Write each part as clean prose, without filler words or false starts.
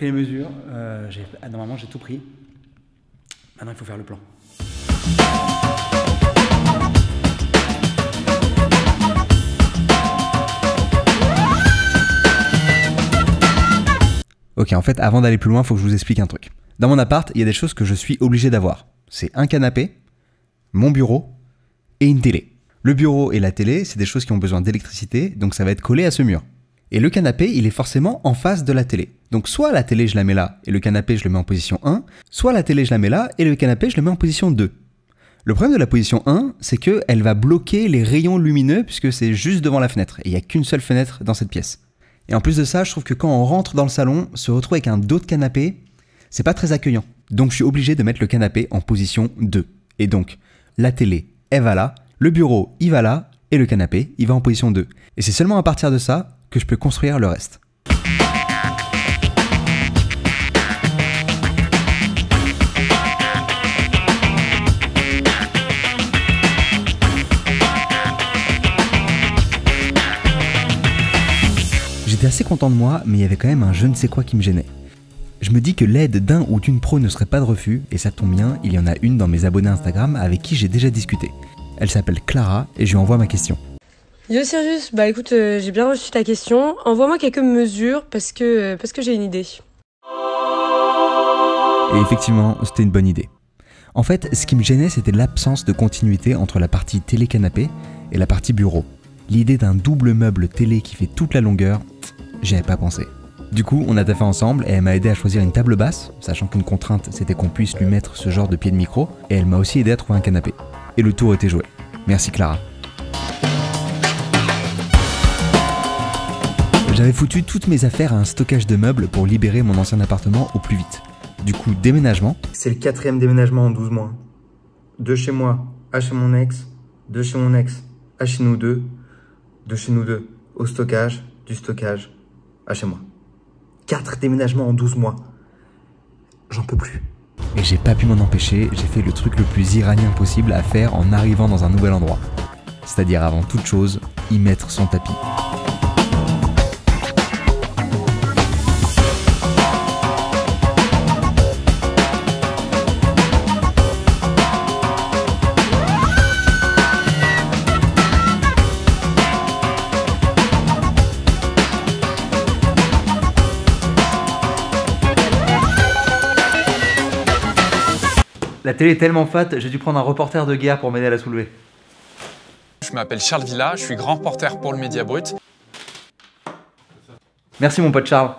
pris les mesures, normalement j'ai tout pris. Maintenant il faut faire le plan. Ok, en fait, avant d'aller plus loin, il faut que je vous explique un truc. Dans mon appart, il y a des choses que je suis obligé d'avoir. C'est un canapé, mon bureau et une télé. Le bureau et la télé, c'est des choses qui ont besoin d'électricité, donc ça va être collé à ce mur. Et le canapé, il est forcément en face de la télé. Donc soit la télé, je la mets là, et le canapé, je le mets en position 1, soit la télé, je la mets là, et le canapé, je le mets en position 2. Le problème de la position 1, c'est qu'elle va bloquer les rayons lumineux, puisque c'est juste devant la fenêtre, et il n'y a qu'une seule fenêtre dans cette pièce. Et en plus de ça, je trouve que quand on rentre dans le salon, se retrouver avec un dos de canapé, c'est pas très accueillant. Donc je suis obligé de mettre le canapé en position 2. Et donc, la télé, elle va là, le bureau, il va là, et le canapé, il va en position 2. Et c'est seulement à partir de ça que je peux construire le reste. J'étais assez content de moi, mais il y avait quand même un je ne sais quoi qui me gênait. Je me dis que l'aide d'un ou d'une pro ne serait pas de refus, et ça tombe bien, il y en a une dans mes abonnés Instagram avec qui j'ai déjà discuté. Elle s'appelle Clara, et je lui envoie ma question. Yo Sirius, bah écoute, j'ai bien reçu ta question. Envoie-moi quelques mesures parce que j'ai une idée. Et effectivement, c'était une bonne idée. En fait, ce qui me gênait, c'était l'absence de continuité entre la partie télé-canapé et la partie bureau. L'idée d'un double meuble télé qui fait toute la longueur, j'y avais pas pensé. Du coup, on a taffé ensemble et elle m'a aidé à choisir une table basse, sachant qu'une contrainte c'était qu'on puisse lui mettre ce genre de pied de micro, et elle m'a aussi aidé à trouver un canapé. Et le tour était joué. Merci Clara. J'avais foutu toutes mes affaires à un stockage de meubles pour libérer mon ancien appartement au plus vite. Du coup, déménagement. C'est le 4e déménagement en 12 mois. De chez moi à chez mon ex, de chez mon ex à chez nous deux, de chez nous deux au stockage, du stockage à chez moi. 4 déménagements en 12 mois. J'en peux plus. Et j'ai pas pu m'en empêcher, j'ai fait le truc le plus iranien possible à faire en arrivant dans un nouvel endroit. C'est-à-dire avant toute chose, y mettre son tapis. La télé est tellement fat, j'ai dû prendre un reporter de guerre pour m'aider à la soulever. Je m'appelle Charles Villa, je suis grand reporter pour le Média Brut. Merci mon pote Charles.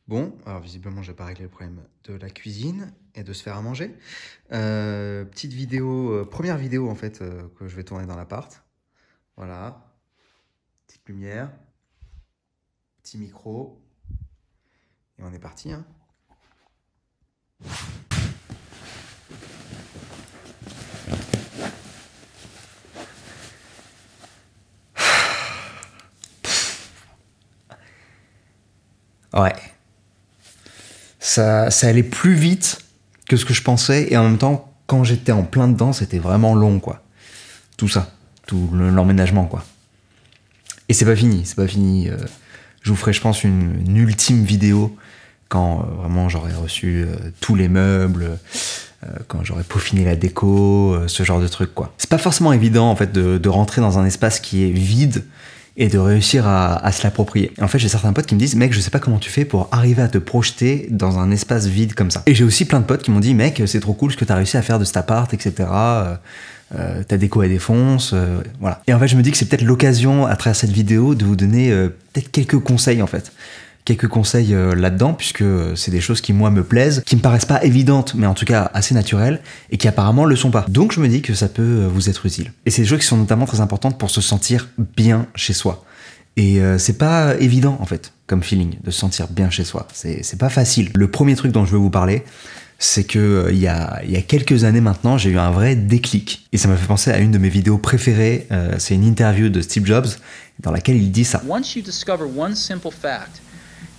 Bon, alors visiblement j'ai pas réglé le problème de la cuisine et de se faire à manger. Petite vidéo, première vidéo en fait que je vais tourner dans l'appart. Voilà, petite lumière, petit micro et on est parti. Hein. Ouais. Ça allait plus vite que ce que je pensais et en même temps, quand j'étais en plein dedans, c'était vraiment long, quoi. Tout ça, tout l'emménagement, quoi. Et c'est pas fini, c'est pas fini. Je vous ferai, je pense, une ultime vidéo quand vraiment j'aurai reçu tous les meubles, quand j'aurai peaufiné la déco, ce genre de truc, quoi. C'est pas forcément évident, en fait, de rentrer dans un espace qui est vide et de réussir à se l'approprier. Et en fait, j'ai certains potes qui me disent, mec, je sais pas comment tu fais pour arriver à te projeter dans un espace vide comme ça. Et j'ai aussi plein de potes qui m'ont dit, mec, c'est trop cool ce que t'as réussi à faire de cet appart, etc. Ta déco elle défonce, voilà. Et en fait, je me dis que c'est peut-être l'occasion, à travers cette vidéo, de vous donner peut-être quelques conseils en fait. Quelques conseils là-dedans, puisque c'est des choses qui, moi, me plaisent, qui me paraissent pas évidentes, mais en tout cas assez naturelles, et qui apparemment le sont pas. Donc je me dis que ça peut vous être utile. Et c'est des choses qui sont notamment très importantes pour se sentir bien chez soi. Et c'est pas évident, en fait, comme feeling, de se sentir bien chez soi. C'est pas facile. Le premier truc dont je veux vous parler, c'est que il y a quelques années maintenant, j'ai eu un vrai déclic. Et ça m'a fait penser à une de mes vidéos préférées. C'est une interview de Steve Jobs, dans laquelle il dit ça. Once you discover one simple fact,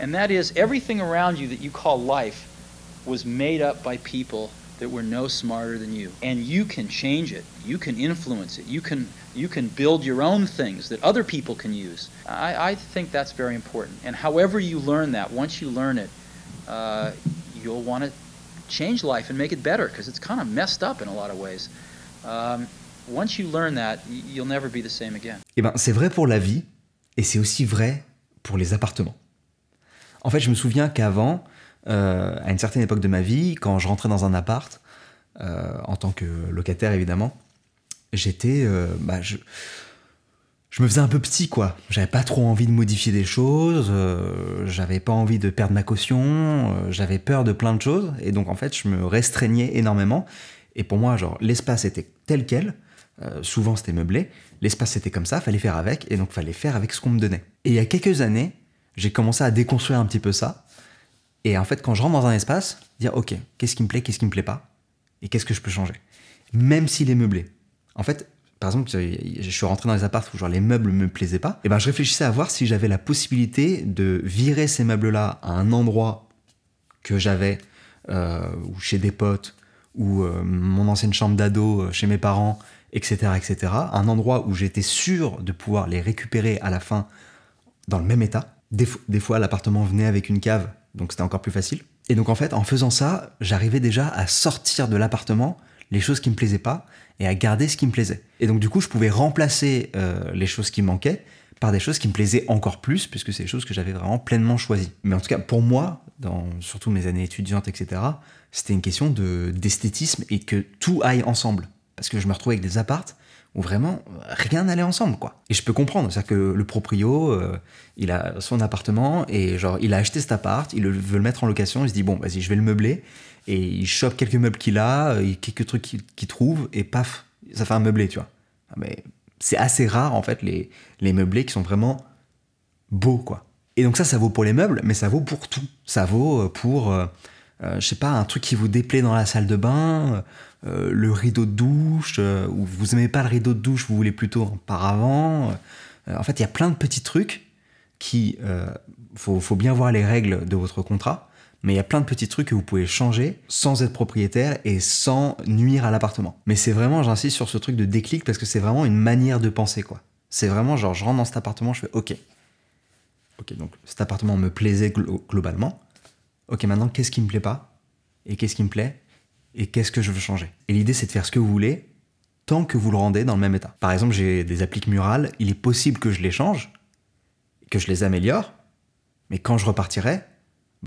and that is everything around you that you call life was made up by people that were no smarter than you. And you can change it. You can influence it. You can build your own things that other people can use. I think that's very important. And however you learn that, once you learn it, you'll want to change life and make it better because it's kind of messed up in a lot of ways. Once you learn that, you'll never be the same again. Eh ben, c'est vrai pour la vie et c'est aussi vrai pour les appartements. En fait, je me souviens qu'avant, à une certaine époque de ma vie, quand je rentrais dans un appart, en tant que locataire évidemment, j'étais, je me faisais un peu petit quoi. J'avais pas trop envie de modifier des choses, j'avais pas envie de perdre ma caution, j'avais peur de plein de choses, et donc en fait, je me restreignais énormément. Et pour moi, genre, l'espace était tel quel. Souvent, c'était meublé. L'espace, c'était comme ça, fallait faire avec, et donc fallait faire avec ce qu'on me donnait. Et il y a quelques années, j'ai commencé à déconstruire un petit peu ça. Et en fait, quand je rentre dans un espace, dire ok, qu'est-ce qui me plaît, qu'est-ce qui me plaît pas, et qu'est-ce que je peux changer, même s'il est meublé. En fait, par exemple, je suis rentré dans les apparts où genre les meubles me plaisaient pas. Et ben, je réfléchissais à voir si j'avais la possibilité de virer ces meubles-là à un endroit que j'avais, ou chez des potes, ou mon ancienne chambre d'ado chez mes parents, etc., etc. Un endroit où j'étais sûr de pouvoir les récupérer à la fin dans le même état. Des fois, l'appartement venait avec une cave, donc c'était encore plus facile. Et donc en fait, en faisant ça, j'arrivais déjà à sortir de l'appartement les choses qui me plaisaient pas et à garder ce qui me plaisait. Et donc du coup, je pouvais remplacer les choses qui me manquaient par des choses qui me plaisaient encore plus, puisque c'est des choses que j'avais vraiment pleinement choisies. Mais en tout cas, pour moi, dans surtout mes années étudiantes, etc., c'était une question d'esthétisme et que tout aille ensemble. Parce que je me retrouvais avec des apparts où vraiment rien n'allait ensemble, quoi. Et je peux comprendre, c'est-à-dire que le proprio, il a son appartement et genre il a acheté cet appart, il veut le mettre en location, il se dit bon, vas-y, je vais le meubler, et il chope quelques meubles qu'il a, quelques trucs qu'il trouve, et paf, ça fait un meublé, tu vois. Mais c'est assez rare, en fait, les meublés qui sont vraiment beaux, quoi. Et donc ça vaut pour les meubles, mais ça vaut pour tout. Ça vaut pour, je sais pas, un truc qui vous déplaît dans la salle de bain, le rideau de douche, ou vous aimez pas le rideau de douche, vous voulez plutôt un paravent. En fait, il y a plein de petits trucs qui... faut bien voir les règles de votre contrat, mais il y a plein de petits trucs que vous pouvez changer sans être propriétaire et sans nuire à l'appartement. Mais c'est vraiment, j'insiste sur ce truc de déclic, parce que c'est vraiment une manière de penser, quoi. C'est vraiment genre, je rentre dans cet appartement, je fais ok, donc cet appartement me plaisait globalement. Ok, maintenant, qu'est-ce qui me plaît pas? Et qu'est-ce qui me plaît? Et qu'est-ce que je veux changer? Et l'idée, c'est de faire ce que vous voulez, tant que vous le rendez dans le même état. Par exemple, j'ai des appliques murales, il est possible que je les change, que je les améliore, mais quand je repartirai,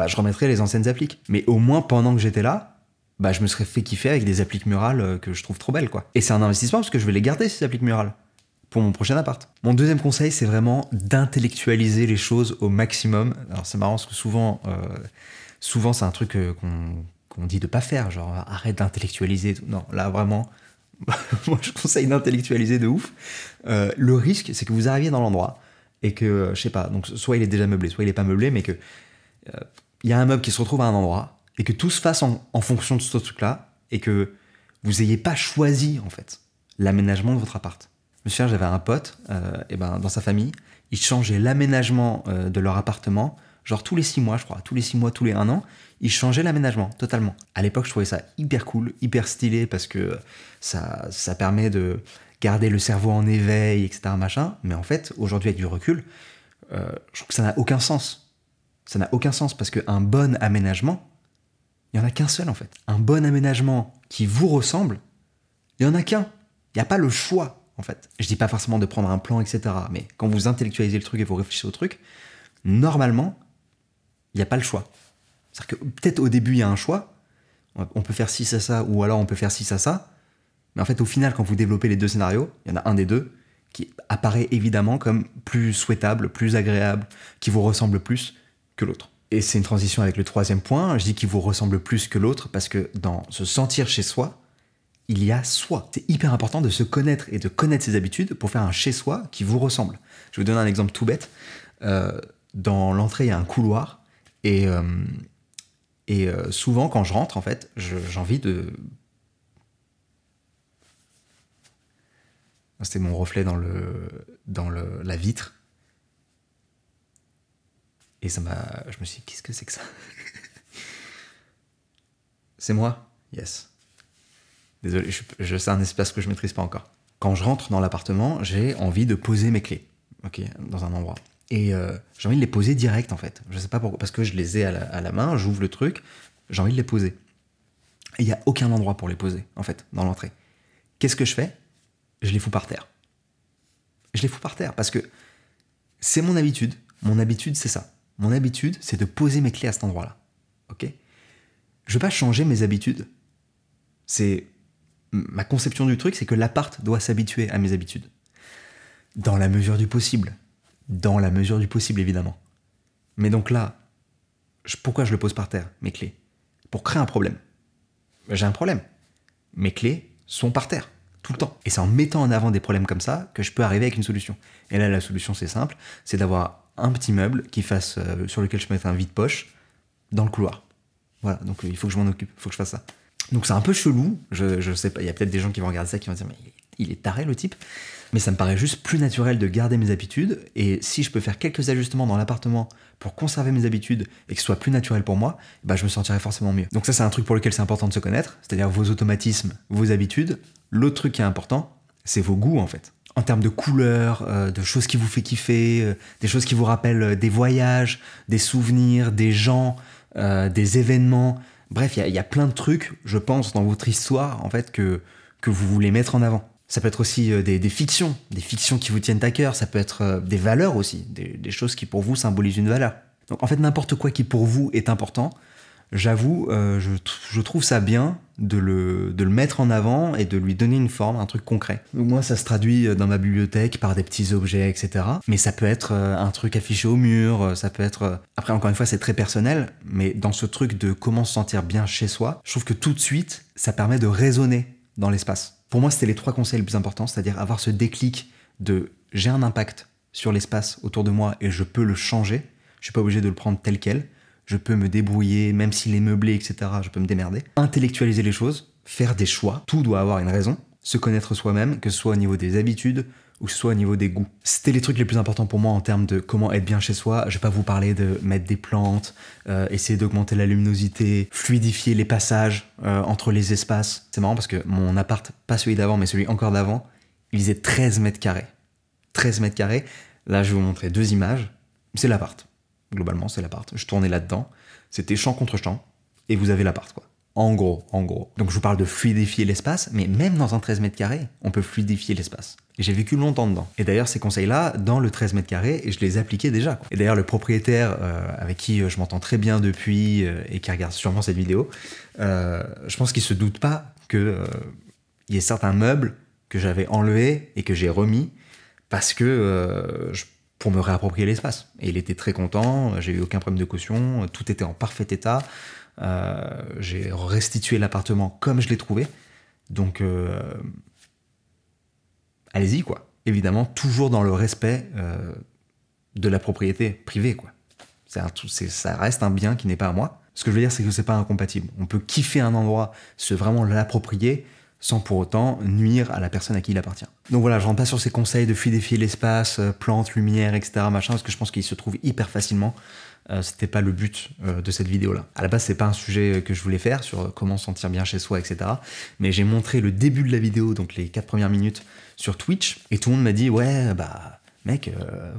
je remettrai les anciennes appliques. Mais au moins, pendant que j'étais là, je me serais fait kiffer avec des appliques murales que je trouve trop belles, quoi. Et c'est un investissement parce que je vais les garder, ces appliques murales, pour mon prochain appart. Mon deuxième conseil, c'est vraiment d'intellectualiser les choses au maximum. Alors c'est marrant parce que souvent c'est un truc qu'on dit de pas faire, genre arrête d'intellectualiser. Non, là vraiment, moi je conseille d'intellectualiser de ouf. Le risque, c'est que vous arriviez dans l'endroit et que, je sais pas, donc soit il est déjà meublé, soit il est pas meublé, mais que il y a un meuble qui se retrouve à un endroit et que tout se fasse en fonction de ce truc-là et que vous ayez pas choisi en fait l'aménagement de votre appart. Je me souviens, j'avais un pote, dans sa famille, ils changeaient l'aménagement de leur appartement, genre tous les 6 mois, je crois, tous les 6 mois, tous les 1 an, ils changeaient l'aménagement, totalement. À l'époque, je trouvais ça hyper cool, hyper stylé, parce que ça permet de garder le cerveau en éveil, etc., machin. Mais en fait, aujourd'hui, avec du recul, je trouve que ça n'a aucun sens. Ça n'a aucun sens, parce qu'un bon aménagement, il n'y en a qu'un seul, en fait. Un bon aménagement qui vous ressemble, il n'y en a qu'un. Il n'y a pas le choix en fait. Je dis pas forcément de prendre un plan, etc. Mais quand vous intellectualisez le truc et vous réfléchissez au truc, normalement, il n'y a pas le choix. C'est-à-dire que peut-être au début, il y a un choix. On peut faire ci, ça, ou alors on peut faire ci, ça. Mais en fait, au final, quand vous développez les deux scénarios, il y en a un des deux qui apparaît évidemment comme plus souhaitable, plus agréable, qui vous ressemble plus que l'autre. Et c'est une transition avec le troisième point. Je dis qu'il vous ressemble plus que l'autre parce que dans se sentir chez soi, il y a soi. C'est hyper important de se connaître et de connaître ses habitudes pour faire un chez soi qui vous ressemble. Je vais vous donner un exemple tout bête. Dans l'entrée, il y a un couloir et souvent, quand je rentre, en fait, j'ai envie de... C'était mon reflet dans la vitre. Et je me suis dit, qu'est-ce que c'est que ça? C'est moi? Yes. Désolé, c'est un espace que je maîtrise pas encore. Quand je rentre dans l'appartement, j'ai envie de poser mes clés, ok, dans un endroit. Et j'ai envie de les poser direct, en fait. Je sais pas pourquoi, parce que je les ai à la main, j'ouvre le truc, j'ai envie de les poser. Et il n'y a aucun endroit pour les poser, en fait, dans l'entrée. Qu'est-ce que je fais? Je les fous par terre. Je les fous par terre, parce que c'est mon habitude. Mon habitude, c'est ça. Mon habitude, c'est de poser mes clés à cet endroit-là. Ok? Je veux pas changer mes habitudes. C'est... Ma conception du truc, c'est que l'appart doit s'habituer à mes habitudes. Dans la mesure du possible. Dans la mesure du possible, évidemment. Mais donc là, pourquoi je le pose par terre, mes clés? Pour créer un problème. J'ai un problème. Mes clés sont par terre, tout le temps. Et c'est en mettant en avant des problèmes comme ça que je peux arriver avec une solution. Et là, la solution, c'est simple, c'est d'avoir un petit meuble sur lequel je mette un vide-poche dans le couloir. Voilà, donc il faut que je m'en occupe, il faut que je fasse ça. Donc c'est un peu chelou, je sais pas, il y a peut-être des gens qui vont regarder ça qui vont dire mais il est taré le type. Mais ça me paraît juste plus naturel de garder mes habitudes, et si je peux faire quelques ajustements dans l'appartement pour conserver mes habitudes et que ce soit plus naturel pour moi, bah je me sentirai forcément mieux. Donc ça, c'est un truc pour lequel c'est important de se connaître, c'est-à-dire vos automatismes, vos habitudes. L'autre truc qui est important, c'est vos goûts en fait. En termes de couleurs, de choses qui vous fait kiffer, des choses qui vous rappellent des voyages, des souvenirs, des gens, des événements. Bref, il y a plein de trucs, je pense, dans votre histoire en fait que vous voulez mettre en avant. Ça peut être aussi des fictions qui vous tiennent à cœur, ça peut être des valeurs aussi, des choses qui pour vous symbolisent une valeur. Donc en fait, n'importe quoi qui pour vous est important, j'avoue, je trouve ça bien de le mettre en avant et de lui donner une forme, un truc concret. Donc moi, ça se traduit dans ma bibliothèque par des petits objets, etc. Mais ça peut être un truc affiché au mur, ça peut être... Après, encore une fois, c'est très personnel, mais dans ce truc de comment se sentir bien chez soi, je trouve que tout de suite, ça permet de résonner dans l'espace. Pour moi, c'était les 3 conseils les plus importants, c'est-à-dire avoir ce déclic de j'ai un impact sur l'espace autour de moi et je peux le changer, je suis pas obligé de le prendre tel quel, je peux me débrouiller, même s'il est meublé, etc., je peux me démerder. Intellectualiser les choses, faire des choix, tout doit avoir une raison, se connaître soi-même, que ce soit au niveau des habitudes ou que ce soit au niveau des goûts. C'était les trucs les plus importants pour moi en termes de comment être bien chez soi. Je vais pas vous parler de mettre des plantes, essayer d'augmenter la luminosité, fluidifier les passages entre les espaces. C'est marrant parce que mon appart, pas celui d'avant, mais celui encore d'avant, il faisait 13 mètres carrés. 13 mètres carrés. Là, je vais vous montrer 2 images. C'est l'appart. Globalement, c'est l'appart. Je tournais là-dedans. C'était champ contre champ. Et vous avez l'appart, quoi. En gros. Donc je vous parle de fluidifier l'espace, mais même dans un 13 mètres carrés, on peut fluidifier l'espace. Et j'ai vécu longtemps dedans. Et d'ailleurs, ces conseils-là, dans le 13 mètres carrés, je les appliquais déjà, quoi. Et d'ailleurs, le propriétaire avec qui je m'entends très bien depuis et qui regarde sûrement cette vidéo, je pense qu'il se doute pas qu'il y ait certains meubles que j'avais enlevés et que j'ai remis parce que pour me réapproprier l'espace. Et il était très content, j'ai eu aucun problème de caution, tout était en parfait état. J'ai restitué l'appartement comme je l'ai trouvé, donc allez-y quoi. Évidemment, toujours dans le respect de la propriété privée quoi. Ça reste un bien qui n'est pas à moi. Ce que je veux dire, c'est que c'est pas incompatible. On peut kiffer un endroit, se vraiment l'approprier, sans pour autant nuire à la personne à qui il appartient. Donc voilà, je rentre pas sur ces conseils de fluidifier l'espace, plantes, lumière, etc. machin, parce que je pense qu'il se trouve hyper facilement. C'était pas le but de cette vidéo-là. À la base, c'est pas un sujet que je voulais faire sur comment se sentir bien chez soi, etc. Mais j'ai montré le début de la vidéo, donc les 4 premières minutes sur Twitch, et tout le monde m'a dit ouais, bah mec,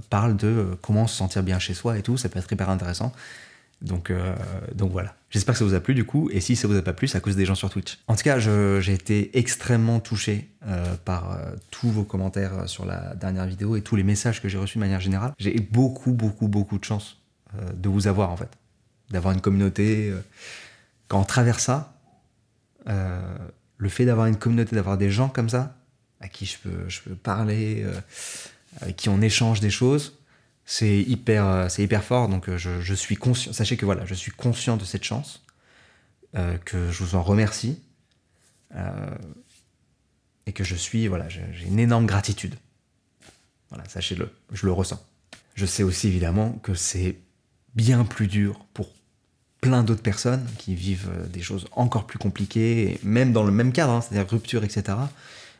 parle de comment se sentir bien chez soi et tout, ça peut être hyper intéressant. Donc voilà. J'espère que ça vous a plu du coup, et si ça vous a pas plu, c'est à cause des gens sur Twitch. En tout cas, j'ai été extrêmement touché par tous vos commentaires sur la dernière vidéo et tous les messages que j'ai reçus de manière générale. J'ai beaucoup de chance de vous avoir en fait, d'avoir une communauté. Quand on traverse ça, le fait d'avoir une communauté, d'avoir des gens comme ça, à qui je peux parler, avec qui on échange des choses, c'est hyper fort. Donc je suis conscient, sachez que voilà, je suis conscient de cette chance, que je vous en remercie, et que j'ai une énorme gratitude. Voilà, sachez-le, je le ressens. Je sais aussi évidemment que c'est bien plus dur pour plein d'autres personnes qui vivent des choses encore plus compliquées, même dans le même cadre, hein, c'est-à-dire rupture, etc.,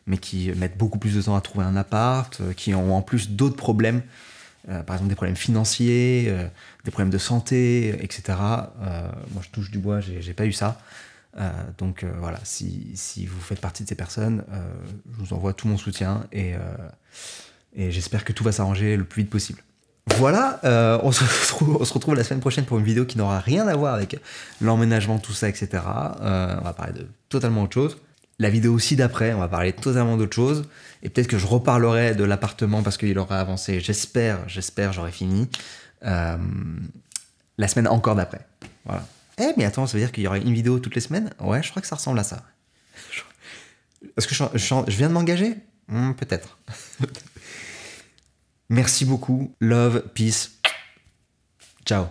mais qui mettent beaucoup plus de temps à trouver un appart, qui ont en plus d'autres problèmes, par exemple des problèmes financiers, des problèmes de santé, etc. Moi je touche du bois, j'ai pas eu ça. Donc voilà, si vous faites partie de ces personnes, je vous envoie tout mon soutien, et j'espère que tout va s'arranger le plus vite possible. Voilà, on se retrouve la semaine prochaine pour une vidéo qui n'aura rien à voir avec l'emménagement, tout ça, etc. On va parler de totalement autre chose. La vidéo aussi d'après, on va parler totalement d'autre chose. Et peut-être que je reparlerai de l'appartement parce qu'il aura avancé. J'espère, j'aurai fini. La semaine encore d'après. Voilà. Eh, mais attends, ça veut dire qu'il y aura une vidéo toutes les semaines? Ouais, je crois que ça ressemble à ça. Est-ce que je viens de m'engager? Peut-être. Merci beaucoup. Love, peace. Ciao.